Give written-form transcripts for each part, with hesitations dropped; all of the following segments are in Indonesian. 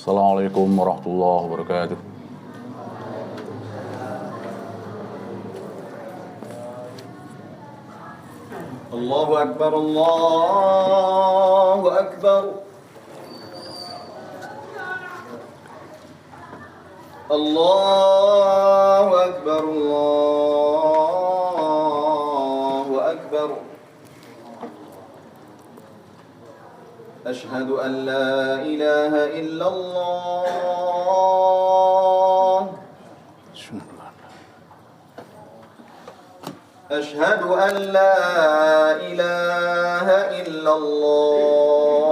Assalamualaikum warahmatullahi wabarakatuh. Allahu Akbar, Allahu Akbar. Allahu Akbar, Allahu Akbar. Ashhadu an la ilaha illallah. أشهد أن لا إله إلا الله.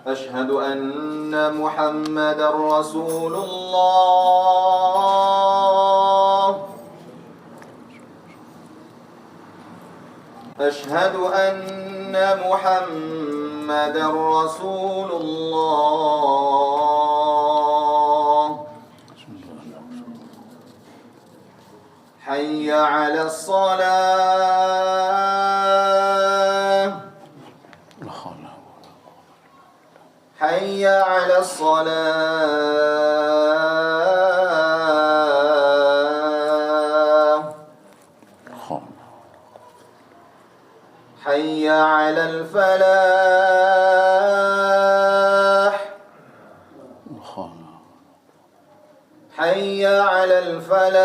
أشهد أن محمدا رسول الله. أشهد أن محمدا رسول الله. حي على الصلاة. حي على الصلاة. حي على الفلاح. حي على الفلاح.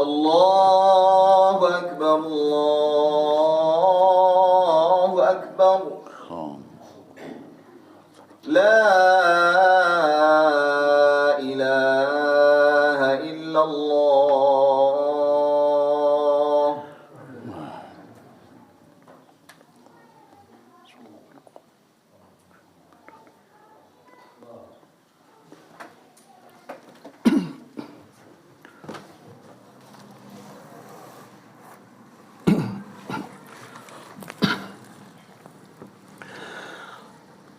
الله أكبر، الله أكبر. لا إله إلا الله.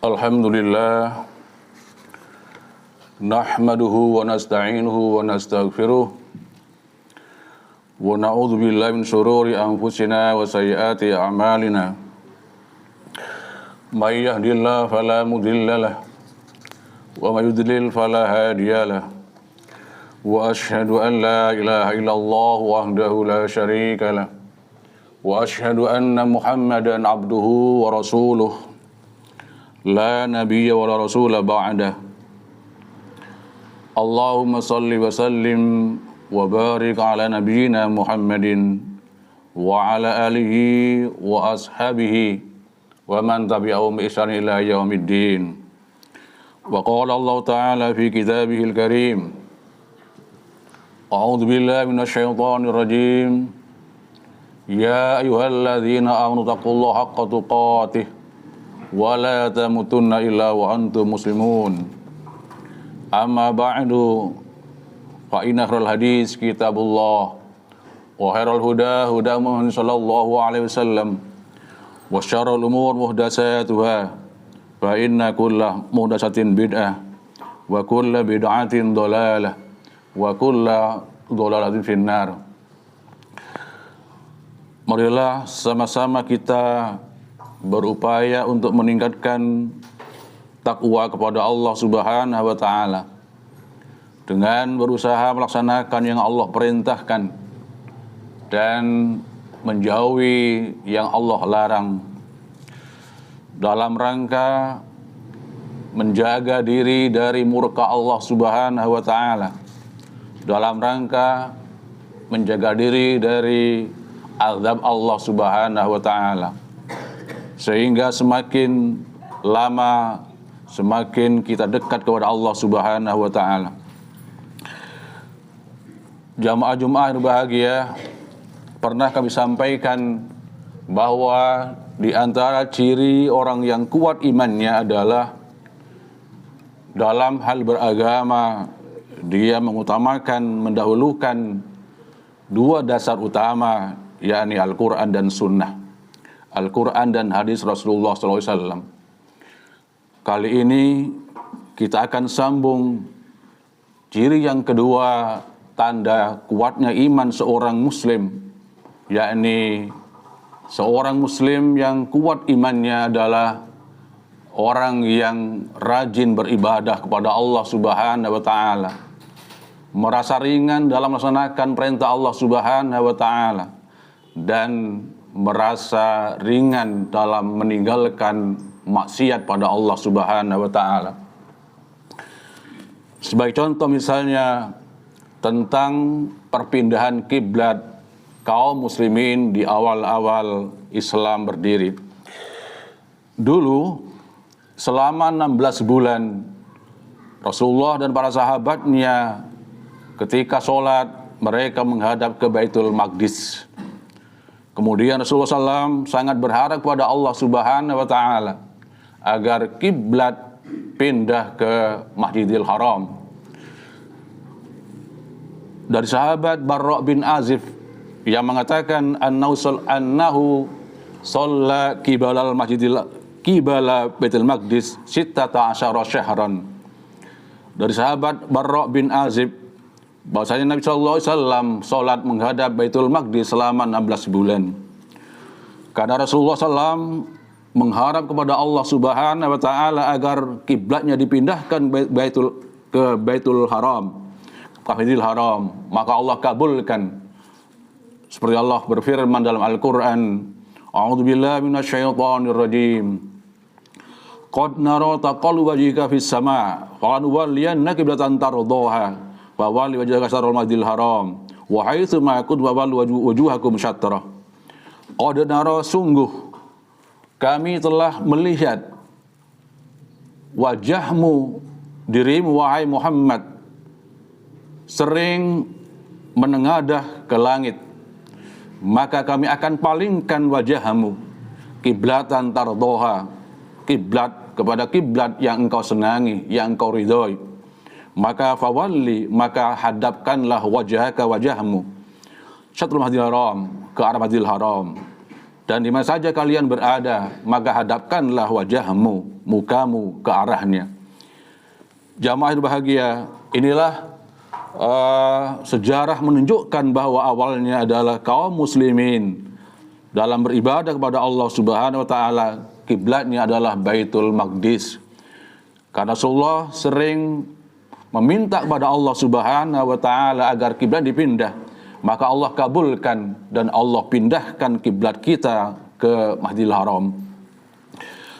Alhamdulillah, nahmaduhu wa nasta'inuhu wa nastaghfiruh wa na'udzu billahi min shururi anfusina wa sayyiati a'malina. May yahdihillahu fala mudilla lahu wa may yudlil fala hadiya lahu. Wa asyhadu an la ilaha illallah wahdahu la syarika lahu wa asyhadu anna Muhammadan abduhu wa rasuluh. La nabiyya wa la rasula ba'dah. Allahumma salli wa sallim wa barik ala nabiyyina Muhammadin wa ala alihi wa ashabihi wa man tabi'ahum bi ihsan ila yaumiddin. Wa qala Allah ta'ala fi kitabihil karim. A'udzu billahi minasy syaithanir rajim. Ya ayyuhalladzina amanu taqullaha haqqa tuqatih wa la tamutunna illa wa antum muslimun. Amma ba'du, fa inna khairal hadis kitabullah wa khairal huda huda Muhammad sallallahu alaihi wasallam wa syarrul umur muhdatsatuha fa inna kulla muhdatsatin bid'ah wa kulla bid'atin dhalalah wa kulla dhalalatin finnar. Marilah sama-sama kita berupaya untuk meningkatkan takwa kepada Allah Subhanahu wa taala dengan berusaha melaksanakan yang Allah perintahkan dan menjauhi yang Allah larang dalam rangka menjaga diri dari murka Allah Subhanahu wa taala, dalam rangka menjaga diri dari azab Allah Subhanahu wa taala. Sehingga semakin lama semakin kita dekat kepada Allah Subhanahu wa taala. Jamaah Jumat yang berbahagia, pernah kami sampaikan bahwa di antara ciri orang yang kuat imannya adalah dalam hal beragama dia mengutamakan, mendahulukan dua dasar utama, yakni Al-Quran dan Sunnah, Al-Quran dan hadis Rasulullah SAW. Kali ini kita akan sambung Ciri yang kedua, tanda kuatnya iman seorang muslim, yakni seorang muslim yang kuat imannya adalah orang yang rajin beribadah kepada Allah Subhanahu wa taala, merasa ringan dalam melaksanakan perintah Allah Subhanahu wa taala, dan merasa ringan dalam meninggalkan maksiat pada Allah Subhanahu wa taala. Sebagai contoh misalnya tentang perpindahan kiblat kaum muslimin di awal-awal Islam berdiri. Dulu selama 16 bulan Rasulullah dan para sahabatnya ketika sholat mereka menghadap ke Baitul Maqdis. Kemudian Rasulullah SAW sangat berharap kepada Allah Subhanahu wa taala agar kiblat pindah ke Masjidil Haram. Dari sahabat Barra bin Azib yang mengatakan annahu shalla qibala Baitul Maqdis sittata asyara syahran. Dari sahabat Barra bin Azib bahwasanya Nabi sallallahu alaihi wasallam salat menghadap Baitul Maqdis selama 16 bulan. Karena Rasulullah SAW mengharap kepada Allah Subhanahu wa taala agar kiblatnya dipindahkan ke Baitul Haram, Masjidil Haram, maka Allah kabulkan. Seperti Allah berfirman dalam Al-Qur'an, A'udzubillahi minasyaitonir rajim. Qad nara taqalluba wajhika fis sama' fanuwalliyannaka qiblatan tardhaha fa walli wajhaka syatrul Masjidil Haram wa haitsu ma kuntum fawallu wujuhakum syatrah. Qad nara, sungguh kami telah melihat wajahmu, dirimu wahai Muhammad, sering menengadah ke langit, maka kami akan palingkan wajahmu kiblatan tardhaha, kiblat kepada kiblat yang engkau senangi, yang engkau ridhoi. Maka fawalli, maka hadapkanlah wajahmu syatrul Masjidil Haram, ke arah Masjidil Haram. Dan di mana saja kalian berada, maka hadapkanlah wajahmu, mukamu ke arahnya. Jamaah berbahagia, inilah sejarah menunjukkan bahwa awalnya adalah kaum muslimin dalam beribadah kepada Allah Subhanahu wa taala, kiblatnya adalah Baitul Maqdis. Karena Rasulullah sering meminta kepada Allah Subhanahu wa taala agar kiblat dipindah, maka Allah kabulkan dan Allah pindahkan kiblat kita ke Masjidil Haram.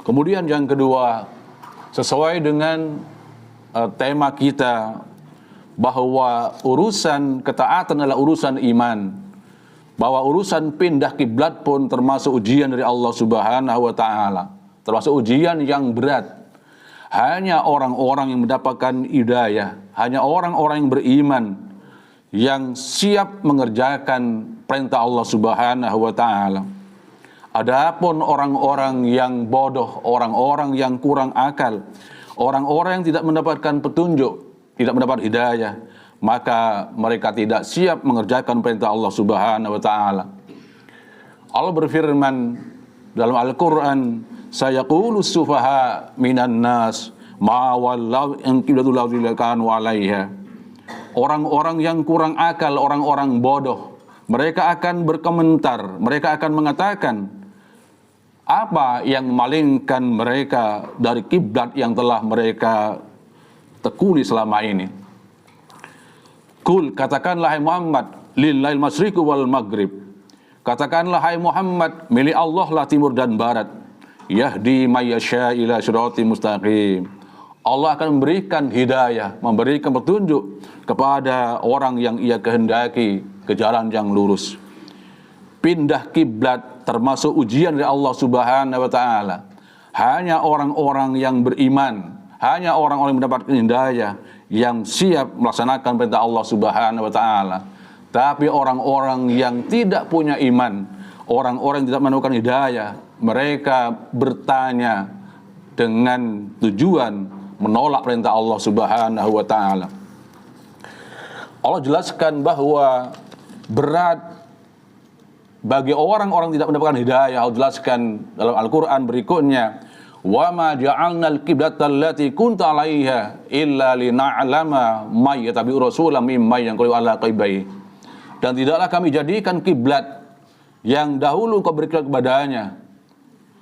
Kemudian yang kedua, sesuai dengan tema kita bahwa urusan ketaatan adalah urusan iman, bahwa urusan pindah kiblat pun termasuk ujian dari Allah Subhanahu wa taala, termasuk ujian yang berat. Hanya orang-orang yang mendapatkan hidayah, hanya orang-orang yang beriman yang siap mengerjakan perintah Allah Subhanahu wa taala. Adapun orang-orang yang bodoh, orang-orang yang kurang akal, orang-orang yang tidak mendapatkan petunjuk, tidak mendapat hidayah, maka mereka tidak siap mengerjakan perintah Allah Subhanahu wa taala. Allah berfirman dalam Al-Qur'an, sayaqulu sufaha minan nas ma wallahu an qiblatul ladzina kanu 'alaiha. Orang-orang yang kurang akal, orang-orang bodoh, mereka akan berkomentar, mereka akan mengatakan, apa yang memalingkan mereka dari kiblat yang telah mereka tekuni selama ini? Kul, katakanlah hai Muhammad, lillahil masyriqu wal maghrib. Katakanlah hai Muhammad, milik Allah lah timur dan barat. Yahdi may yasha ila siratim mustaqim. Allah akan memberikan hidayah, memberikan petunjuk kepada orang yang ia kehendaki ke jalan yang lurus. Pindah kiblat termasuk ujian dari Allah Subhanahu wa taala. Hanya orang-orang yang beriman, hanya orang-orang yang mendapatkan hidayah yang siap melaksanakan perintah Allah Subhanahu wa taala. Tapi orang-orang yang tidak punya iman, orang-orang yang tidak menemukan hidayah, mereka bertanya dengan tujuan menolak perintah Allah Subhanahu wa taala. Allah jelaskan bahwa berat bagi orang-orang tidak mendapatkan hidayah. Allah jelaskan dalam Al-Qur'an berikutnya, Wa ma ja'alnal qiblata allati kunta 'alaiha illa lina'lama may yattabi'ur rasula mimman yanqalibu ala aqibaihi. Dan tidaklah kami jadikan kiblat yang dahulu kau berikan kepadanya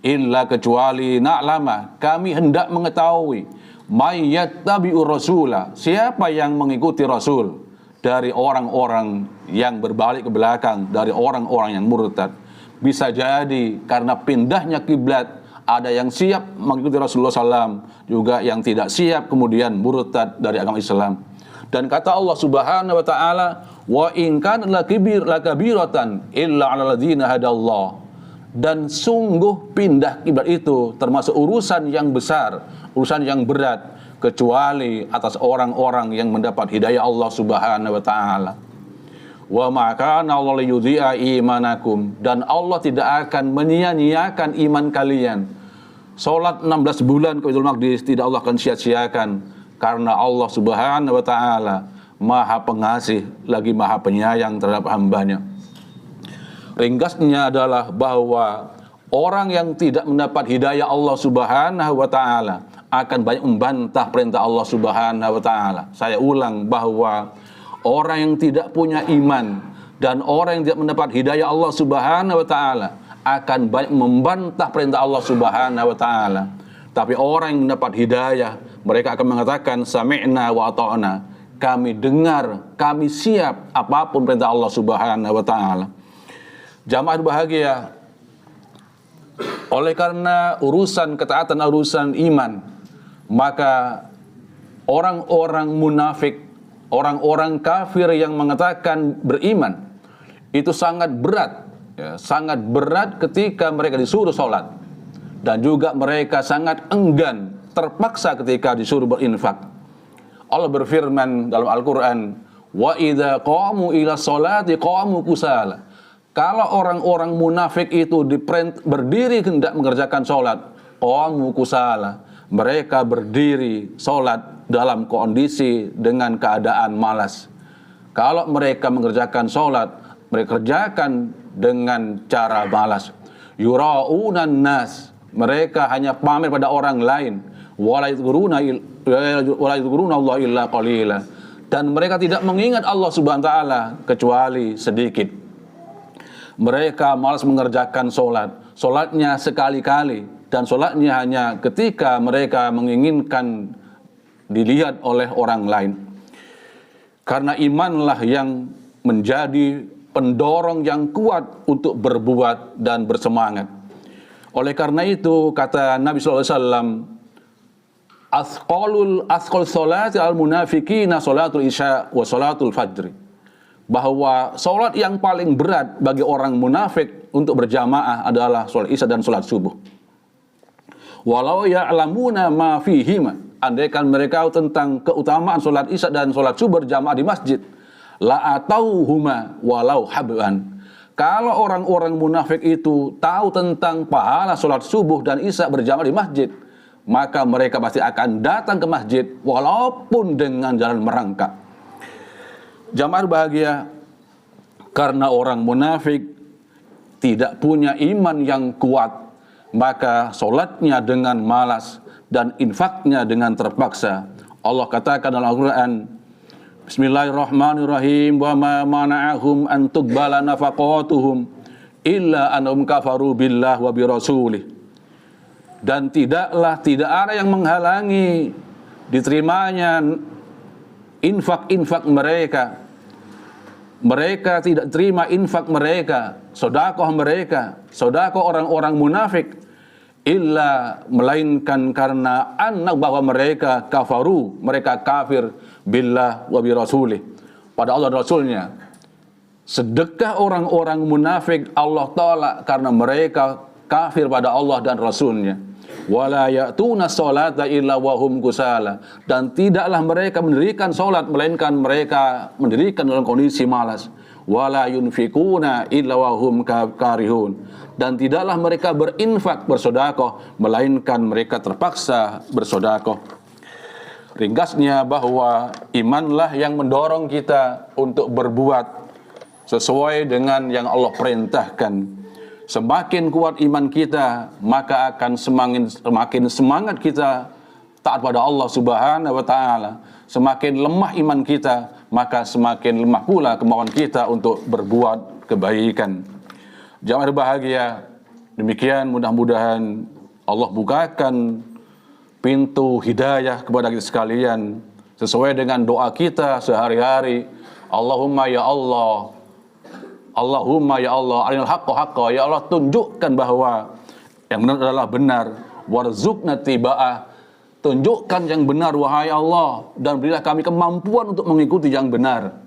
illa kecuali na'lama, kami hendak mengetahui may yattabi'ur rasula, siapa yang mengikuti rasul dari orang-orang yang berbalik ke belakang, dari orang-orang yang murtad. Bisa jadi karena pindahnya kiblat, ada yang siap mengikuti Rasulullah SAW, juga yang tidak siap kemudian murtad dari agama Islam. Dan kata Allah Subhanahu wa taala, wa in kana lakabiratan illa 'alal ladzina hadallah. Dan sungguh pindah kiblat itu termasuk urusan yang besar, urusan yang berat, kecuali atas orang-orang yang mendapat hidayah Allah Subhanahu wa taala. Wa ma kana Allah liyudhi'a imanakum, dan Allah tidak akan menyia-nyiakan iman kalian. Salat 16 bulan ke Baitul Maqdis tidak Allah akan sia-siakan, karena Allah Subhanahu wa taala Maha Pengasih lagi Maha Penyayang terhadap hambanya. Ringkasnya adalah bahwa orang yang tidak mendapat hidayah Allah Subhanahu wa taala akan banyak membantah perintah Allah Subhanahu wa taala. Saya ulang bahwa orang yang tidak punya iman dan orang yang tidak mendapat hidayah Allah Subhanahu wa taala akan banyak membantah perintah Allah Subhanahu wa taala. Tapi orang yang mendapat hidayah, mereka akan mengatakan sami'na wa ata'na. Kami dengar, kami siap apapun perintah Allah Subhanahu wa taala. Jamaah bahagia, oleh karena urusan ketaatan, urusan iman, maka orang-orang munafik, orang-orang kafir yang mengatakan beriman, itu sangat berat, ya, sangat berat ketika mereka disuruh sholat. Dan juga mereka sangat enggan, terpaksa ketika disuruh berinfak. Allah berfirman dalam Al-Quran, wa idza qamu ila sholati qamu kusala. Kalau orang-orang munafik itu berdiri hendak mengerjakan sholat, qamu kusala, mereka berdiri sholat dalam kondisi dengan keadaan malas. Kalau mereka mengerjakan sholat, mereka kerjakan dengan cara malas. Yura'unan nas, mereka hanya pamer pada orang lain. Wala yadhkuruna Allah illa qalila, dan mereka tidak mengingat Allah Subhanahu wa taala kecuali sedikit. Mereka malas mengerjakan sholat, sholatnya sekali-kali, dan sholatnya hanya ketika mereka menginginkan dilihat oleh orang lain. Karena imanlah yang menjadi pendorong yang kuat untuk berbuat dan bersemangat. Oleh karena itu kata Nabi SAW, asqal sholati al munafiqina sholatul isya wa sholatul fajri, bahwa sholat yang paling berat bagi orang munafik untuk berjamaah adalah sholat isya dan sholat subuh. Walau ya'lamuna ma fihima, andaikan mereka tahu tentang keutamaan sholat isya dan sholat subuh berjamaah di masjid, la atauhuma walau hab'an. Kalau orang-orang munafik itu tahu tentang pahala sholat subuh dan isya berjamaah di masjid, maka mereka pasti akan datang ke masjid walaupun dengan jalan merangkak. Jamaah bahagia, karena orang munafik tidak punya iman yang kuat, maka sholatnya dengan malas dan infaknya dengan terpaksa. Allah katakan dalam Al-Quran, Bismillahirrahmanirrahim, wa ma mana'ahum an tuqbala nafaqatuhum illa annahum kafaru billah wa birasulih. Dan tidak ada yang menghalangi diterimanya infak-infak mereka. Mereka tidak terima infak mereka, sedekah mereka, sedekah orang-orang munafik, illa melainkan karena bahwa mereka kafaru, mereka kafir billah wa bi rasulih, pada Allah dan Rasulnya. Sedekah orang-orang munafik Allah tolak karena mereka kafir pada Allah dan Rasulnya. Wala ya'tuna sholata illa wahum kusala, dan tidaklah mereka mendirikan sholat melainkan mereka mendirikan dalam kondisi malas. Wala yunfikuna illa wahum karihun, dan tidaklah mereka berinfak bersedekah melainkan mereka terpaksa bersedekah. Ringkasnya bahwa imanlah yang mendorong kita untuk berbuat sesuai dengan yang Allah perintahkan, Semakin kuat iman kita, maka akan semakin semangat kita taat pada Allah Subhanahu wa taala. Semakin lemah iman kita, maka semakin lemah pula kemauan kita untuk berbuat kebaikan. Jamaah berbahagia, demikian mudah-mudahan Allah bukakan pintu hidayah kepada kita sekalian sesuai dengan doa kita sehari-hari. Allahumma ya Allah, Allahumma ya Allah, arinal haqqa haqqa, ya Allah tunjukkan bahwa yang benar adalah benar, warzuqna tiba'ah, tunjukkan yang benar wahai Allah, dan berilah kami kemampuan untuk mengikuti yang benar,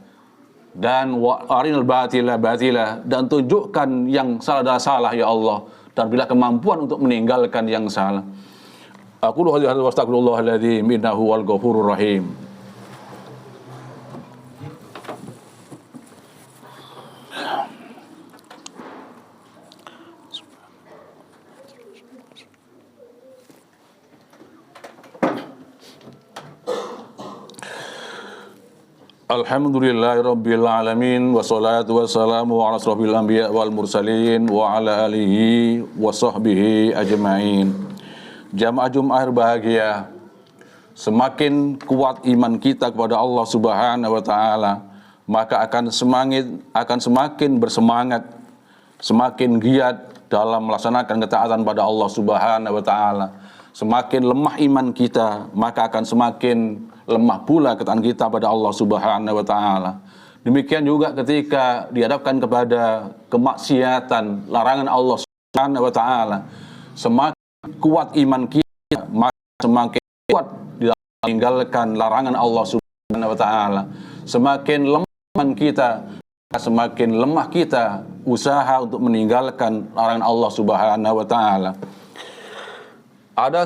dan arinal batila batila, dan tunjukkan yang salah adalah salah ya Allah, dan berilah kemampuan untuk meninggalkan yang salah. Aku hadza wa astaghfirullahaladzim innahu wal ghafurur rahim. Alhamdulillahirabbil alamin, wassalatu wassalamu ala asrofil anbiya wal mursalin wa ala alihi wa sahbihi ajma'in. Jamaah Jumat bahagia, semakin kuat iman kita kepada Allah Subhanahu wa taala, maka akan semakin bersemangat, semakin giat dalam melaksanakan ketaatan pada Allah Subhanahu wa taala. Semakin lemah iman kita, maka akan semakin lemah pula ketaatan kita pada Allah Subhanahu wa taala. Demikian juga ketika dihadapkan kepada kemaksiatan, larangan Allah Subhanahu wa taala, semakin kuat iman kita, maka semakin kuat di dalam meninggalkan larangan Allah Subhanahu wa taala. Semakin lemah iman kita, semakin lemah kita usaha untuk meninggalkan larangan Allah Subhanahu wa taala. Ada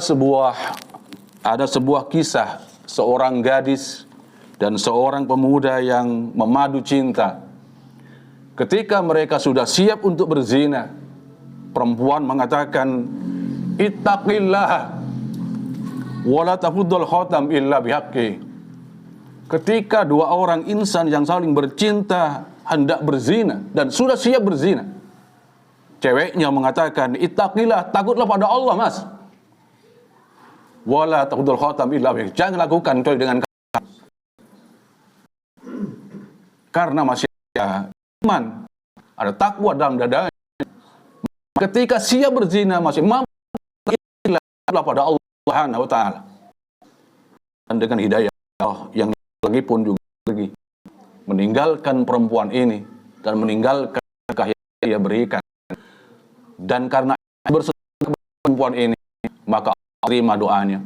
sebuah kisah seorang gadis dan seorang pemuda yang memadu cinta. Ketika mereka sudah siap untuk berzina, perempuan mengatakan, "Ittaqillah wa la tafuddul khatam illa bihaqqi." Ketika dua orang insan yang saling bercinta hendak berzina dan sudah siap berzina, ceweknya mengatakan, "Ittaqillah, takutlah pada Allah, Mas. Wala taqudul khatam illa bih." Jangan lakukan kecuali dengan karena masih ada iman, ada takwa dalam dadanya. Ketika siap berzina masih mampu pada Allah Subhanahu wa taala. Dan dengan hidayah Allah yang lagi pun juga pergi meninggalkan perempuan ini dan meninggalkan kasih yang ia berikan. Dan karena bersedekah perempuan ini, maka terima doanya.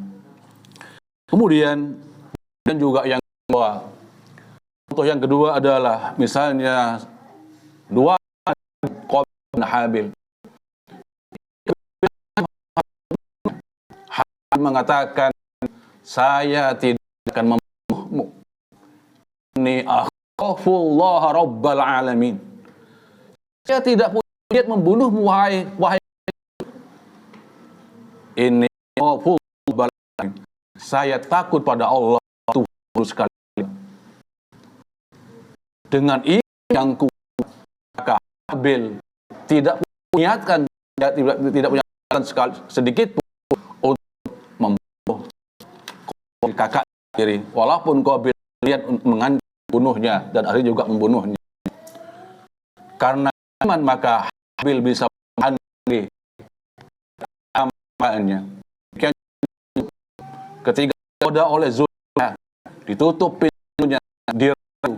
Kemudian dan juga yang kedua, contoh yang kedua adalah misalnya dua Qabil dan Habil. Habil mengatakan, "Saya tidak akan membunuhmu. Ini akhafullah rabbal alamin." Saya tidak punya niat membunuhmu wahai ini saya takut pada Allah Tuhan sekalian. Dengan ini yang kuat, maka Habil tidak punya sekali sedikit pun untuk membunuh kakak sendiri, walaupun Qabil lihat mengancam bunuhnya dan akhirnya juga membunuhnya. Karena iman maka Habil bisa menahan amalnya. Ketika digoda oleh Zulaiha, ditutup pintunya, dirayu,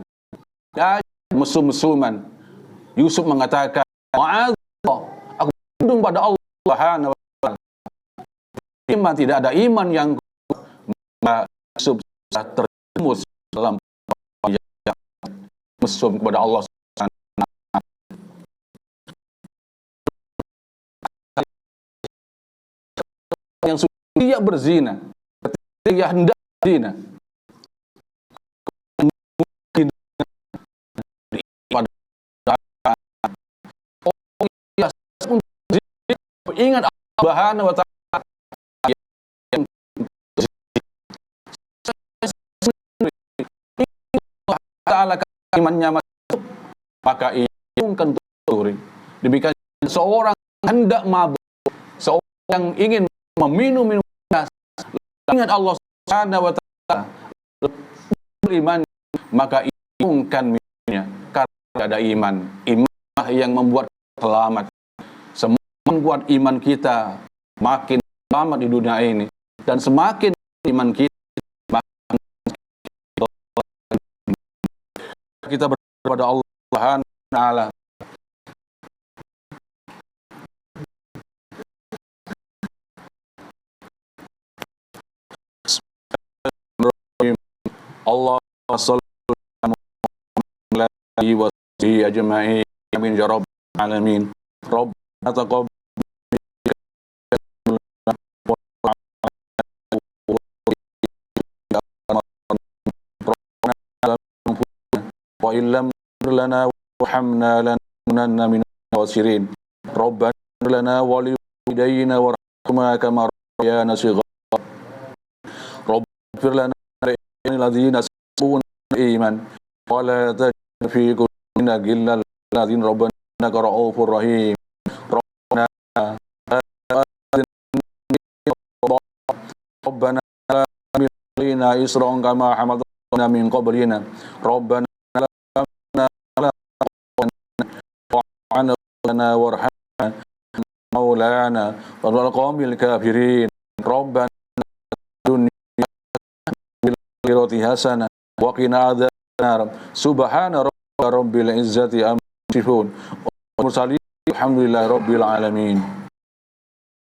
mesum-mesuman, Yusuf mengatakan, "Ma'adzallah, aku berlindung pada Allah Subhanahu wa taala." Iman, tidak ada iman yang Yusuf terjerumus dalam mesum kepada Allah Subhanahu wa taala. Yang sudah berzina, ketika hendak berzina, ingat Allah Subhanahu wa taala yang taala imannya masuk, maka ia mungkin turun. Demikian seorang hendak mabuk, seorang yang ingin meminum minuman ingat Allah Subhanahu wa taala beriman, maka imungkan minumnya karena tidak ada iman. Iman yang membuat selamat. Semua membuat iman kita makin selamat di dunia ini, dan semakin iman kita makin kita berdoa Allah Subhanahu wa taala. Allah sallallahu alaihi wa sallam ajma'in amin ya rabbal alamin. Rabbana taqabbal wa illam lana warhamna lanakunanna minal khasirin. Rabbana lana wa liwalidayna warhamna kama rabbayana shighara. Rabbana lana الذين سبقونا الإيمان ولا تجعل في قلوبنا غلا للذين ربنا إنك رؤوف رحيم. ربنا ربنا لا تحمل علينا إصرا كما حملنا من قبلنا. ربنا لا تحملنا على واعف عنا وارحمنا مولانا والقوم الكافرين. ربنا hasanah wa qina adzabannar. Subhana rabbika rabbil izzati amma yasifun wa mursalin alhamdulillahi rabbil alamin.